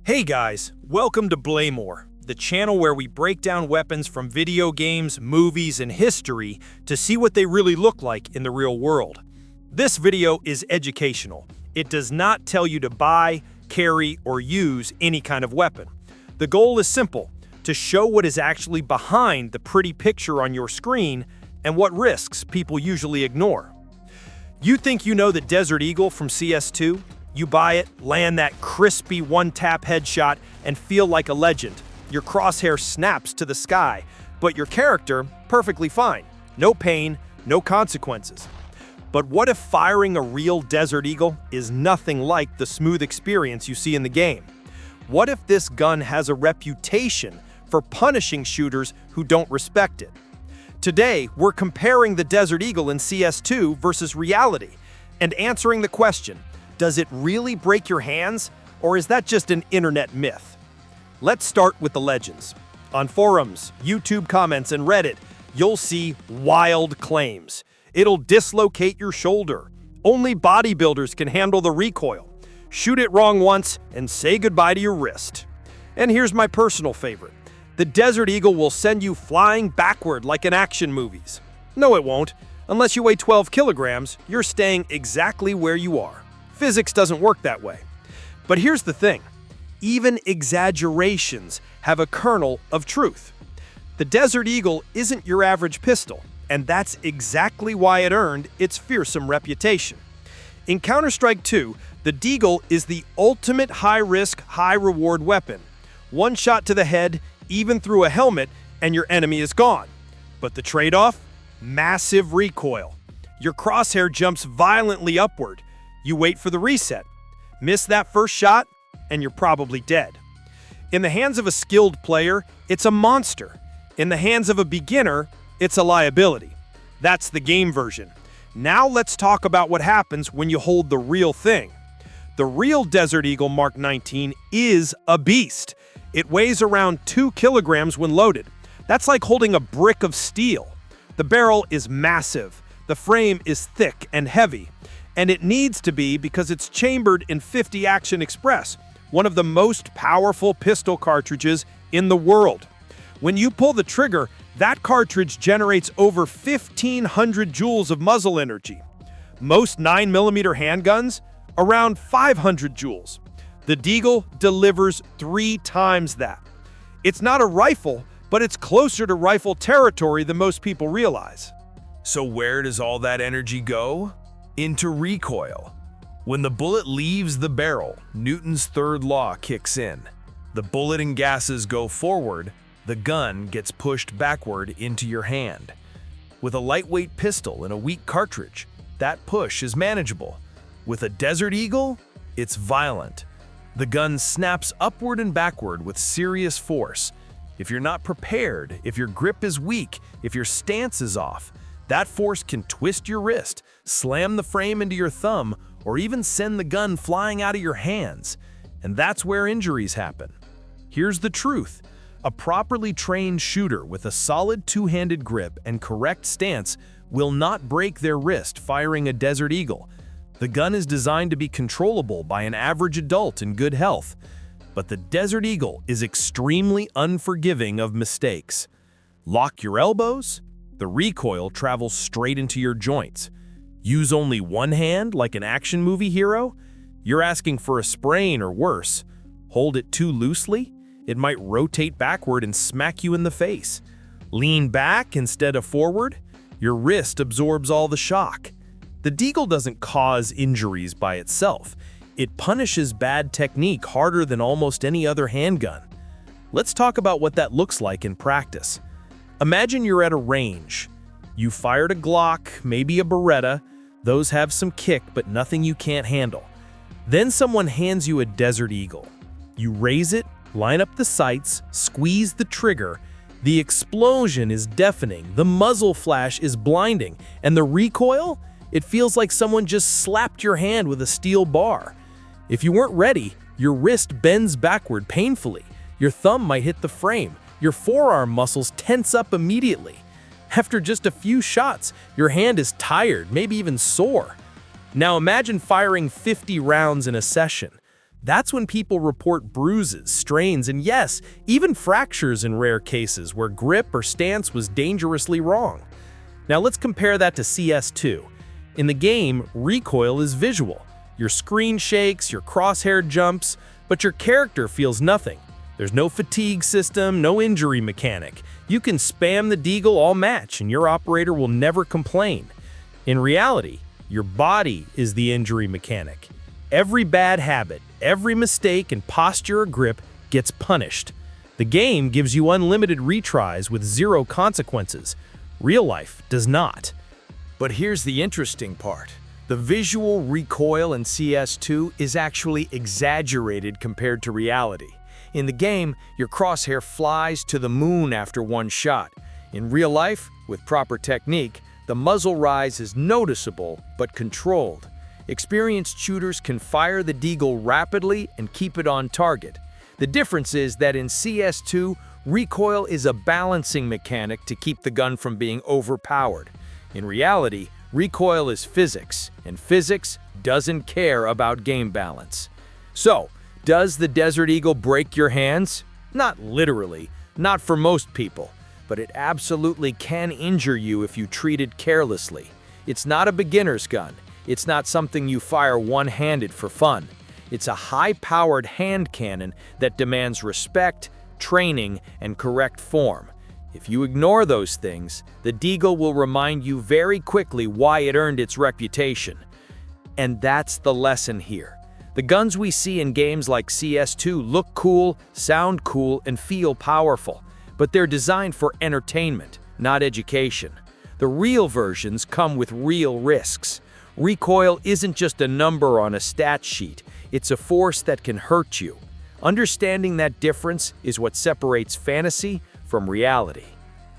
Hey guys, welcome to Blaymore, the channel where we break down weapons from video games, movies, and history to see what they really look like in the real world. This video is educational. It does not tell you to buy, carry, or use any kind of weapon. The goal is simple, to show what is actually behind the pretty picture on your screen and what risks people usually ignore. You think you know the Desert Eagle from CS2? You buy it, land that crispy one-tap headshot, and feel like a legend. Your crosshair snaps to the sky, but your character, perfectly fine. No pain, no consequences. But what if firing a real Desert Eagle is nothing like the smooth experience you see in the game? What if this gun has a reputation for punishing shooters who don't respect it? Today, we're comparing the Desert Eagle in CS2 versus reality and answering the question, does it really break your hands, or is that just an internet myth? Let's start with the legends. On forums, YouTube comments, and Reddit, you'll see wild claims. It'll dislocate your shoulder. Only bodybuilders can handle the recoil. Shoot it wrong once and say goodbye to your wrist. And here's my personal favorite. The Desert Eagle will send you flying backward like in action movies. No, it won't. Unless you weigh 12 kilograms, you're staying exactly where you are. Physics doesn't work that way. But here's the thing. Even exaggerations have a kernel of truth. The Desert Eagle isn't your average pistol, and that's exactly why it earned its fearsome reputation. In Counter-Strike 2, the Deagle is the ultimate high-risk, high-reward weapon. One shot to the head, even through a helmet, and your enemy is gone. But the trade-off? Massive recoil. Your crosshair jumps violently upward. You wait for the reset. Miss that first shot, and you're probably dead. In the hands of a skilled player, it's a monster. In the hands of a beginner, it's a liability. That's the game version. Now let's talk about what happens when you hold the real thing. The real Desert Eagle Mark XIX is a beast. It weighs around 2 kilograms when loaded. That's like holding a brick of steel. The barrel is massive. The frame is thick and heavy. And it needs to be because it's chambered in 50 Action Express, one of the most powerful pistol cartridges in the world. When you pull the trigger, that cartridge generates over 1,500 joules of muzzle energy. Most 9mm handguns, around 500 joules. The Deagle delivers 3 times that. It's not a rifle, but it's closer to rifle territory than most people realize. So where does all that energy go? Into recoil. When the bullet leaves the barrel, Newton's third law kicks in. The bullet and gases go forward, the gun gets pushed backward into your hand. With a lightweight pistol and a weak cartridge, that push is manageable. With a Desert Eagle, it's violent. The gun snaps upward and backward with serious force. If you're not prepared, if your grip is weak, if your stance is off, that force can twist your wrist, slam the frame into your thumb, or even send the gun flying out of your hands. And that's where injuries happen. Here's the truth. A properly trained shooter with a solid two-handed grip and correct stance will not break their wrist firing a Desert Eagle. The gun is designed to be controllable by an average adult in good health. But the Desert Eagle is extremely unforgiving of mistakes. Lock your elbows? The recoil travels straight into your joints. Use only one hand like an action movie hero? You're asking for a sprain or worse. Hold it too loosely? It might rotate backward and smack you in the face. Lean back instead of forward? Your wrist absorbs all the shock. The Deagle doesn't cause injuries by itself. It punishes bad technique harder than almost any other handgun. Let's talk about what that looks like in practice. Imagine you're at a range. You fired a Glock, maybe a Beretta. Those have some kick, but nothing you can't handle. Then someone hands you a Desert Eagle. You raise it, line up the sights, squeeze the trigger. The explosion is deafening, the muzzle flash is blinding, and the recoil? It feels like someone just slapped your hand with a steel bar. If you weren't ready, your wrist bends backward painfully. Your thumb might hit the frame. Your forearm muscles tense up immediately. After just a few shots, your hand is tired, maybe even sore. Now imagine firing 50 rounds in a session. That's when people report bruises, strains, and yes, even fractures in rare cases where grip or stance was dangerously wrong. Now let's compare that to CS2. In the game, recoil is visual. Your screen shakes, your crosshair jumps, but your character feels nothing. There's no fatigue system, no injury mechanic. You can spam the deagle all match and your operator will never complain. In reality, your body is the injury mechanic. Every bad habit, every mistake and posture or grip gets punished. The game gives you unlimited retries with zero consequences. Real life does not. But here's the interesting part. The visual recoil in CS2 is actually exaggerated compared to reality. In the game, your crosshair flies to the moon after one shot. In real life, with proper technique, the muzzle rise is noticeable but controlled. Experienced shooters can fire the deagle rapidly and keep it on target. The difference is that in CS2, recoil is a balancing mechanic to keep the gun from being overpowered. In reality, recoil is physics, and physics doesn't care about game balance. So, does the Desert Eagle break your hands? Not literally, not for most people, but it absolutely can injure you if you treat it carelessly. It's not a beginner's gun. It's not something you fire one-handed for fun. It's a high-powered hand cannon that demands respect, training, and correct form. If you ignore those things, the deagle will remind you very quickly why it earned its reputation. And that's the lesson here. The guns we see in games like CS2 look cool, sound cool, and feel powerful, but they're designed for entertainment, not education. The real versions come with real risks. Recoil isn't just a number on a stat sheet, it's a force that can hurt you. Understanding that difference is what separates fantasy from reality.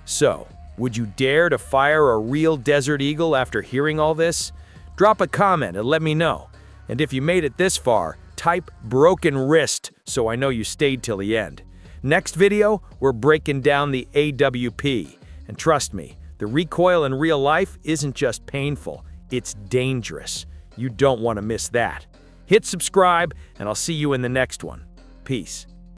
So, would you dare to fire a real Desert Eagle after hearing all this? Drop a comment and let me know. And if you made it this far, type broken wrist so I know you stayed till the end. Next video, we're breaking down the AWP. And trust me, the recoil in real life isn't just painful, it's dangerous. You don't want to miss that. Hit subscribe, and I'll see you in the next one. Peace.